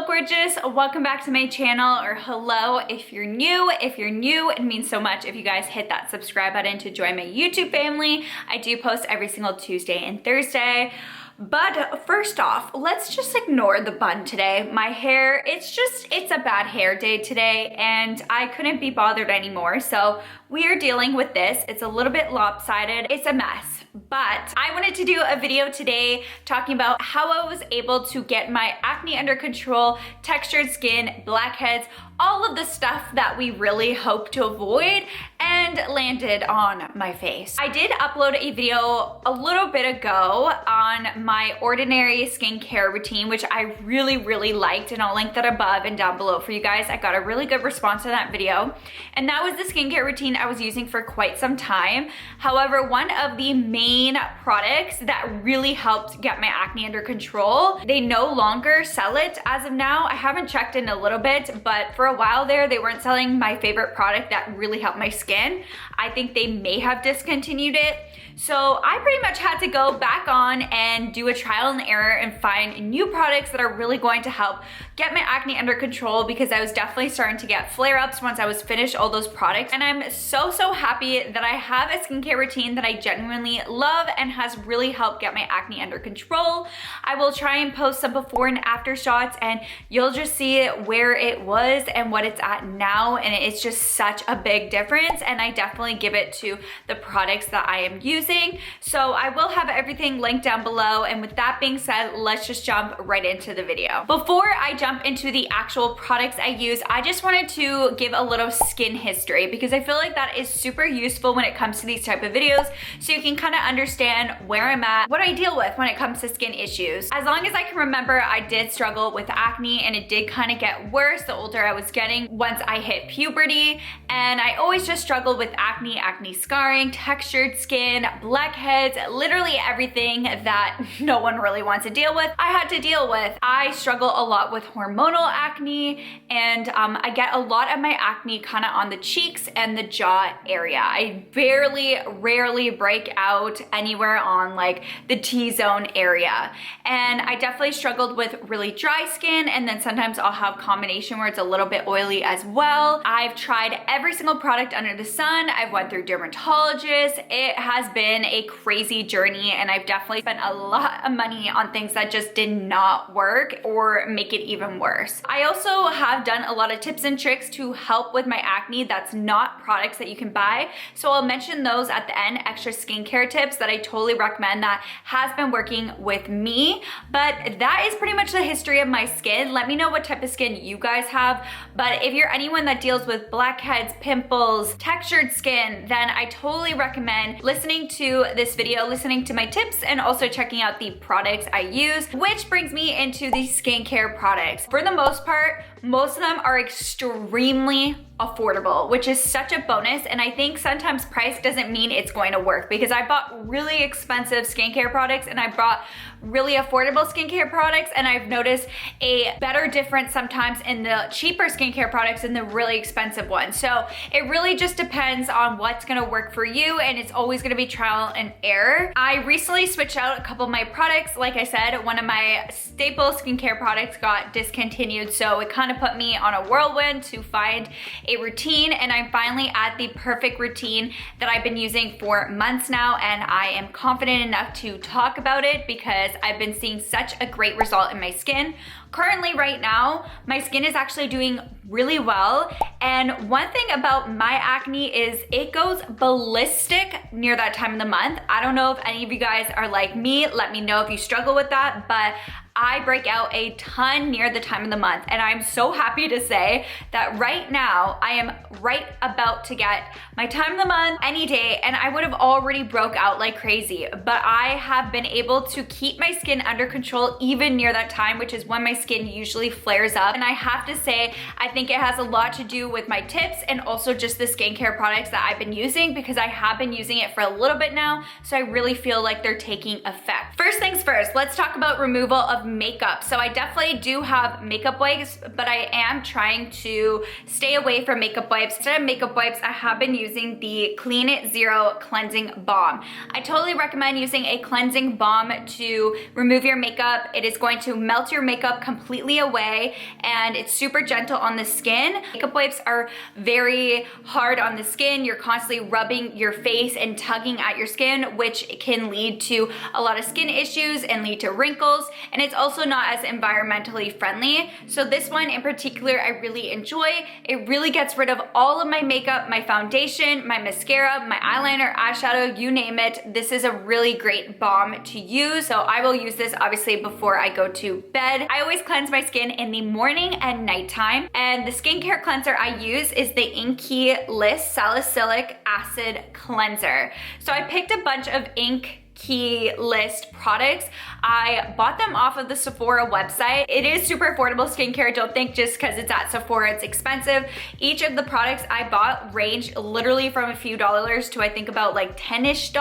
Hello gorgeous, welcome back to my channel, or hello if you're new. If you're new, it means so much if you guys hit that subscribe button to join my YouTube family. I do post every single Tuesday and Thursday. But first off, let's just ignore the bun today. My hair, it's a bad hair day today and I couldn't be bothered anymore. So we are dealing with this. It's a little bit lopsided. It's a mess. But I wanted to do a video today talking about how I was able to get my acne under control, textured skin, blackheads, all of the stuff that we really hope to avoid and landed on my face. I did upload a video a little bit ago on my ordinary skincare routine, which I really liked, and I'll link that above and down below for you guys. I got a really good response to that video, and that was the skincare routine I was using for quite some time. However, one of the main products that really helped get my acne under control, they no longer sell it as of now. I haven't checked in a little bit, but for a while there, they weren't selling my favorite product that really helped my skin. I think they may have discontinued it. So I pretty much had to go back on and do a trial and error and find new products that are really going to help get my acne under control, because I was definitely starting to get flare-ups once I was finished all those products. And I'm so happy that I have a skincare routine that I genuinely love and has really helped get my acne under control. I will try and post some before and after shots and you'll just see where it was and what it's at now, and it's just such a big difference, and I definitely give it to the products that I am using. So I will have everything linked down below, and with that being said, let's just jump right into the video. Before I jump into the actual products I use, I just wanted to give a little skin history, because I feel like that is super useful when it comes to these type of videos, so you can kind of understand where I'm at, what I deal with when it comes to skin issues. As long as I can remember, I did struggle with acne, and it did kind of get worse the older I was getting once I hit puberty, and I always just struggled with acne scarring, textured skin, blackheads, literally everything that no one really wants to deal with, I had to deal with. I struggle a lot with hormonal acne, and I get a lot of my acne kind of on the cheeks and the jaw area. I rarely break out anywhere on like the T-zone area, and I definitely struggled with really dry skin, and then sometimes I'll have combination where it's a little bit oily as well. I've tried every single product under the sun. I've went through dermatologists. It has been a crazy journey, and I've definitely spent a lot of money on things that just did not work or make it even worse. I also have done a lot of tips and tricks to help with my acne that's not products that you can buy, so I'll mention those at the end, extra skincare tips that I totally recommend that has been working with me. But that is pretty much the history of my skin. Let me know what type of skin you guys have, but if you're anyone that deals with blackheads, pimples, textured skin, then I totally recommend listening to this video, listening to my tips, and also checking out the products I use, which brings me into the skincare products. For the most part, most of them are extremely affordable, which is such a bonus, and I think sometimes price doesn't mean it's going to work, because I bought really expensive skincare products and I bought really affordable skincare products, and I've noticed a better difference sometimes in the cheaper skincare products and the really expensive ones. So it really just depends on what's gonna work for you, and it's always gonna be trial and error. I recently switched out a couple of my products. Like I said, one of my staple skincare products got discontinued, so it kind of put me on a whirlwind to find a routine, and I'm finally at the perfect routine that I've been using for months now, and I am confident enough to talk about it because I've been seeing such a great result in my skin. Currently, right now, my skin is actually doing really well, and one thing about my acne is it goes ballistic near that time of the month. I don't know if any of you guys are like me. Let me know if you struggle with that, but I break out a ton near the time of the month, and I'm so happy to say that right now I am right about to get my time of the month any day, and I would have already broke out like crazy, but I have been able to keep my skin under control even near that time, which is when my skin usually flares up. And I have to say, I think it has a lot to do with my tips and also just the skincare products that I've been using, because I have been using it for a little bit now, so I really feel like they're taking effect. First things first, let's talk about removal of of makeup. So I definitely do have makeup wipes, but I am trying to stay away from makeup wipes. Instead of makeup wipes, I have been using the Clean It Zero Cleansing Balm. I totally recommend using a cleansing balm to remove your makeup. It is going to melt your makeup completely away, and it's super gentle on the skin. Makeup wipes are very hard on the skin. You're constantly rubbing your face and tugging at your skin, which can lead to a lot of skin issues and lead to wrinkles, and it's also not as environmentally friendly. So this one in particular I really enjoy. It really gets rid of all of my makeup, my foundation, my mascara, my eyeliner, eyeshadow, you name it. This is a really great balm to use. So I will use this obviously before I go to bed. I always cleanse my skin in the morning and nighttime, and the skincare cleanser I use is the Inky List Salicylic Acid Cleanser. So I picked a bunch of Key List products. I bought them off of the Sephora website. It is super affordable skincare. Don't think just because it's at Sephora it's expensive. Each of the products I bought range literally from a few dollars to I think about like $10-ish.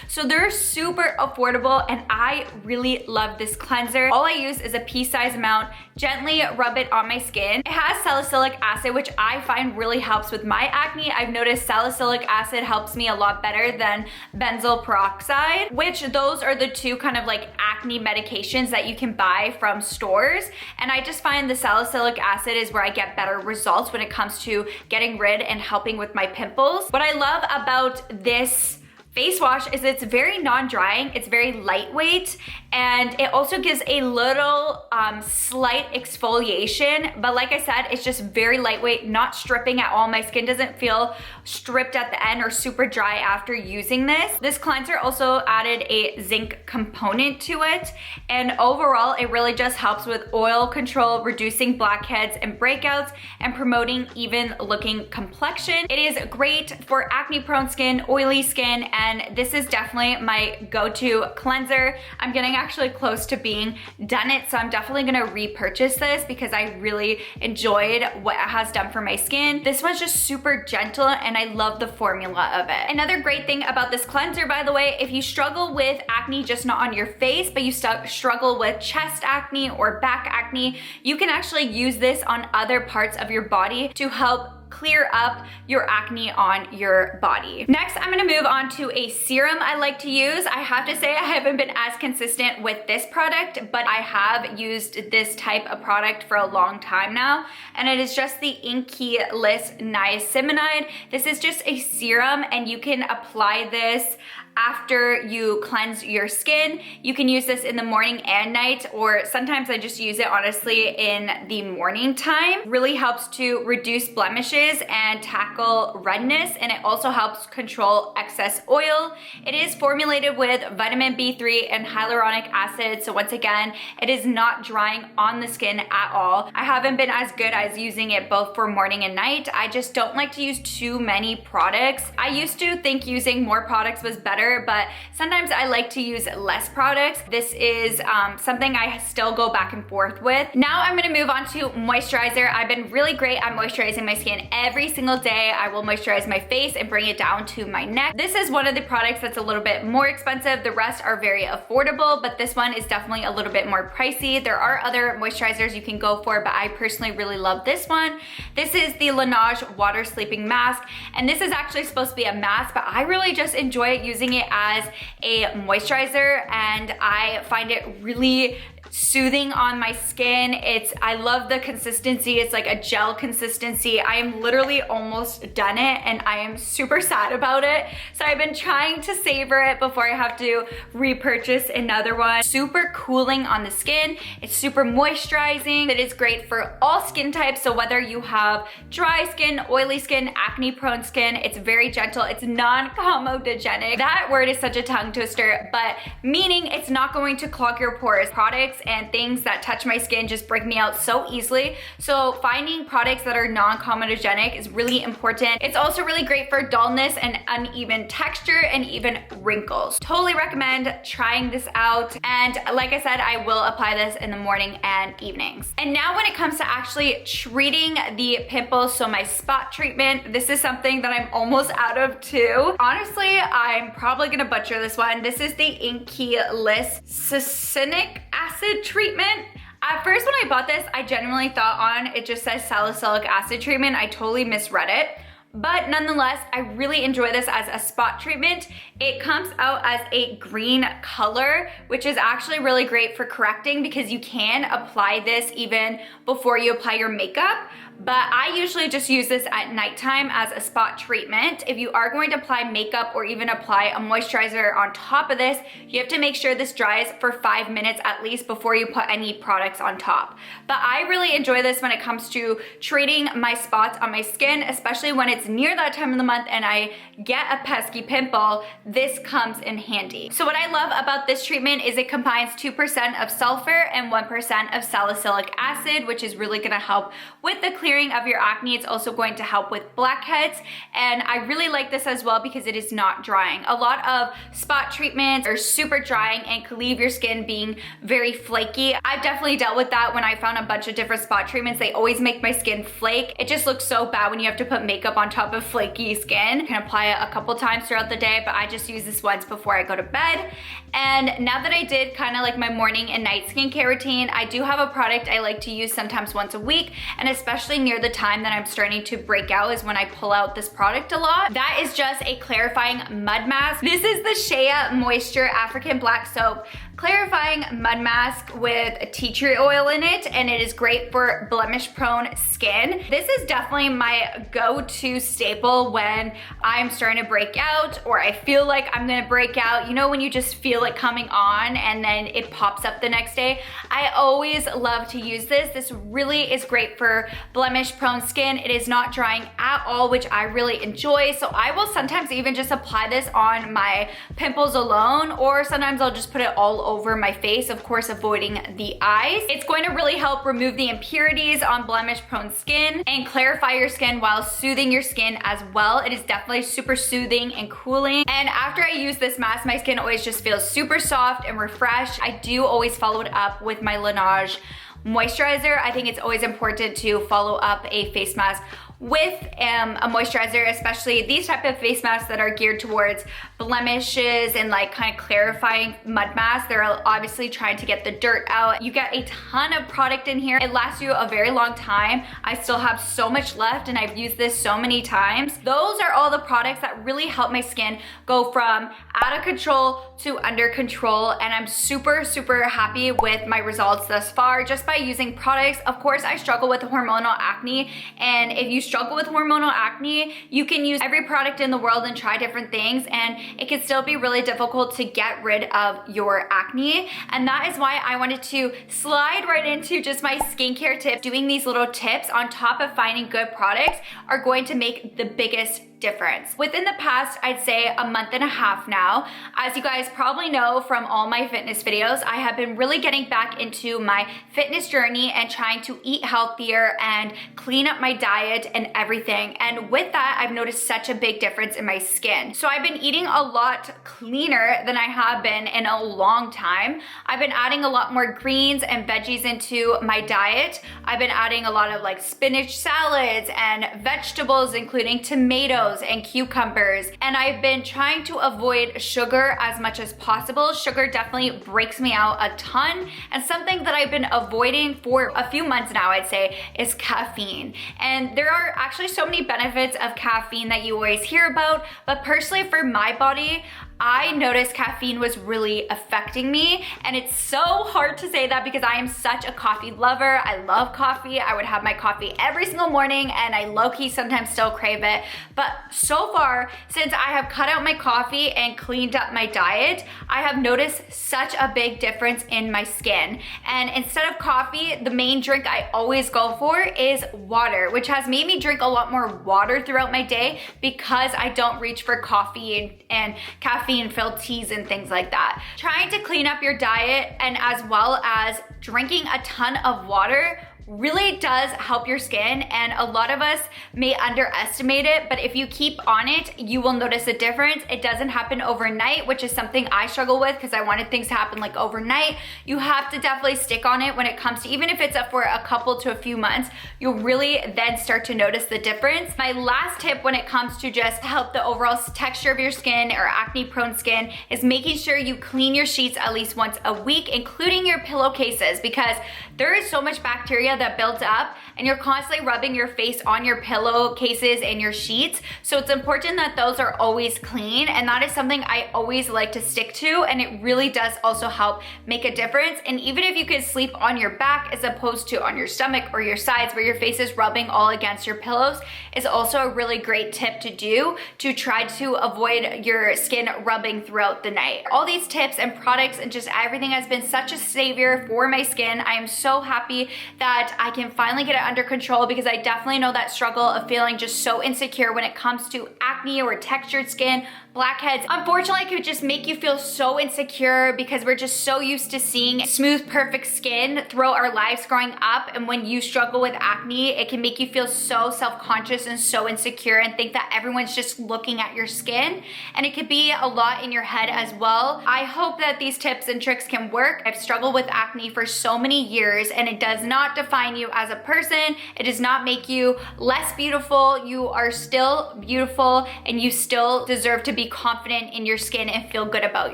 So they're super affordable, and I really love this cleanser. All I use is a pea-size amount, gently rub it on my skin. It has salicylic acid, which I find really helps with my acne. I've noticed salicylic acid helps me a lot better than benzoyl peroxide, which those are the two kind of like acne medications that you can buy from stores. And I just find the salicylic acid is where I get better results when it comes to getting rid and helping with my pimples. What I love about this face wash is it's very non-drying, it's very lightweight, and it also gives a little slight exfoliation, but like I said, it's just very lightweight, not stripping at all. My skin doesn't feel stripped at the end or super dry after using this. This cleanser also added a zinc component to it, and overall it really just helps with oil control, reducing blackheads and breakouts, and promoting even looking complexion. It is great for acne prone skin, oily skin, and this is definitely my go-to cleanser. I'm getting actually close to being done it, so I'm definitely gonna repurchase this because I really enjoyed what it has done for my skin. This one's just super gentle, and I love the formula of it. Another great thing about this cleanser, by the way, if you struggle with acne, just not on your face, but you struggle with chest acne or back acne, you can actually use this on other parts of your body to help clear up your acne on your body. Next, I'm gonna move on to a serum I like to use. I have to say I haven't been as consistent with this product, but I have used this type of product for a long time now, and it is just the Inky List Niacinamide. This is just a serum, and you can apply this after you cleanse your skin. You can use this in the morning and night, or sometimes I just use it honestly in the morning time. Really helps to reduce blemishes and tackle redness, and it also helps control excess oil. It is formulated with vitamin B3 and hyaluronic acid, so once again, it is not drying on the skin at all. I haven't been as good as using it both for morning and night. I just don't like to use too many products. I used to think using more products was better, but sometimes I like to use less products. This is something I still go back and forth with. Now I'm gonna move on to moisturizer. I've been really great at moisturizing my skin every single day. I will moisturize my face and bring it down to my neck. This is one of the products that's a little bit more expensive. The rest are very affordable, but this one is definitely a little bit more pricey. There are other moisturizers you can go for, but I personally really love this one. This is the Laneige Water Sleeping Mask, and this is actually supposed to be a mask, but I really just enjoy using it as a moisturizer, and I find it really soothing on my skin. I love the consistency. It's like a gel consistency. I am literally almost done it, and I am super sad about it. So I've been trying to savor it before I have to repurchase another one. Super cooling on the skin. It's super moisturizing. It is great for all skin types. So whether you have dry skin, oily skin, acne prone skin, it's very gentle. It's non-comedogenic. That word is such a tongue twister, but meaning it's not going to clog your pores. Products and things that touch my skin just break me out so easily. So finding products that are non-comedogenic is really important. It's also really great for dullness and uneven texture and even wrinkles. Totally recommend trying this out. And like I said, I will apply this in the morning and evenings. And now when it comes to actually treating the pimples, so my spot treatment, this is something that I'm almost out of too. Honestly, I'm probably probably gonna butcher this one. This is the NICOLETTAXO acid treatment. At first when I bought this, I genuinely thought on it just says salicylic acid treatment. I totally misread it. But nonetheless, I really enjoy this as a spot treatment. It comes out as a green color, which is actually really great for correcting because you can apply this even before you apply your makeup. But I usually just use this at nighttime as a spot treatment. If you are going to apply makeup or even apply a moisturizer on top of this, you have to make sure this dries for 5 minutes at least before you put any products on top. But I really enjoy this when it comes to treating my spots on my skin, especially when it's near that time of the month and I get a pesky pimple. This comes in handy. So what I love about this treatment is it combines 2% of sulfur and 1% of salicylic acid, which is really gonna help with the clearing of your acne. It's also going to help with blackheads, and I really like this as well because it is not drying. A lot of spot treatments are super drying and can leave your skin being very flaky. I've definitely dealt with that when I found a bunch of different spot treatments. They always make my skin flake. It just looks so bad when you have to put makeup on top of flaky skin. You can apply it a couple times throughout the day, but I just use this once before I go to bed. And now that I did kind of like my morning and night skincare routine, I do have a product I like to use sometimes once a week, and especially near the time that I'm starting to break out is when I pull out this product a lot. That is just a clarifying mud mask. This is the Shea Moisture African Black Soap clarifying mud mask with tea tree oil in it, and it is great for blemish prone skin. This is definitely my go-to staple when I'm starting to break out or I feel like I'm gonna break out. You know, when you just feel it coming on and then it pops up the next day. I always love to use this. This really is great for blemish prone skin. It is not drying at all, which I really enjoy. So I will sometimes even just apply this on my pimples alone, or sometimes I'll just put it all over my face, of course avoiding the eyes. It's going to really help remove the impurities on blemish prone skin and clarify your skin while soothing your skin as well. It is definitely super soothing and cooling. And after I use this mask, my skin always just feels super soft and refreshed. I do always follow it up with my Laneige moisturizer. I think it's always important to follow up a face mask with a moisturizer, especially these type of face masks that are geared towards blemishes and like kind of clarifying mud masks. They're obviously trying to get the dirt out. You get a ton of product in here. It lasts you a very long time. I still have so much left and I've used this so many times. Those are all the products that really help my skin go from out of control to under control, and I'm super happy with my results thus far just by using products. Of course, I struggle with hormonal acne, and if you struggle with hormonal acne, you can use every product in the world and try different things, and it can still be really difficult to get rid of your acne. And that is why I wanted to slide right into just my skincare tips. Doing these little tips on top of finding good products are going to make the biggest difference. Within the past, I'd say a month and a half now, as you guys probably know from all my fitness videos, I have been really getting back into my fitness journey and trying to eat healthier and clean up my diet and everything. And with that, I've noticed such a big difference in my skin. So I've been eating a lot cleaner than I have been in a long time. I've been adding a lot more greens and veggies into my diet. I've been adding a lot of like spinach salads and vegetables, including tomatoes and cucumbers. And I've been trying to avoid sugar as much as possible. Sugar definitely breaks me out a ton. And something that I've been avoiding for a few months now, I'd say, is caffeine. And there are actually so many benefits of caffeine that you always hear about. But personally, for my body, I noticed caffeine was really affecting me, and it's so hard to say that because I am such a coffee lover. I love coffee. I would have my coffee every single morning, and I low-key sometimes still crave it. But so far, since I have cut out my coffee and cleaned up my diet, I have noticed such a big difference in my skin. And instead of coffee, the main drink I always go for is water, which has made me drink a lot more water throughout my day because I don't reach for coffee and caffeine-filled teas and things like that. Trying to clean up your diet and as well as drinking a ton of water really does help your skin, and a lot of us may underestimate it, but if you keep on it, you will notice a difference. It doesn't happen overnight, which is something I struggle with because I wanted things to happen like overnight. You have to definitely stick on it when it comes to, even if it's up for a couple to a few months, you'll really then start to notice the difference. My last tip when it comes to just help the overall texture of your skin or acne prone skin is making sure you clean your sheets at least once a week, including your pillowcases, because there is so much bacteria that builds up and you're constantly rubbing your face on your pillowcases and your sheets. So it's important that those are always clean, and that is something I always like to stick to, and it really does also help make a difference. And even if you could sleep on your back as opposed to on your stomach or your sides where your face is rubbing all against your pillows, is also a really great tip to do to try to avoid your skin rubbing throughout the night. All these tips and products and just everything has been such a savior for my skin. I am so happy that I can finally get it under control, because I definitely know that struggle of feeling just so insecure when it comes to acne or textured skin, blackheads. Unfortunately, it could just make you feel so insecure because we're just so used to seeing smooth, perfect skin throughout our lives growing up. And when you struggle with acne, it can make you feel so self-conscious and so insecure and think that everyone's just looking at your skin. And it could be a lot in your head as well. I hope that these tips and tricks can work. I've struggled with acne for so many years, and it does not define you as a person. It does not make you less beautiful. You are still beautiful, and you still deserve to be confident in your skin and feel good about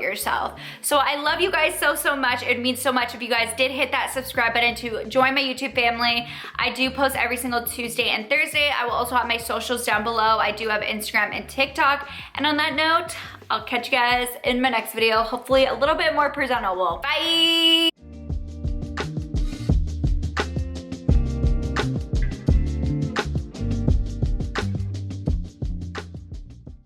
yourself. So I love you guys so much. It means so much if you guys did hit that subscribe button to join my YouTube family. I do post every single Tuesday and Thursday. I will also have my socials down below. I do have Instagram and TikTok. And on that note, I'll catch you guys in my next video, hopefully a little bit more presentable. Bye!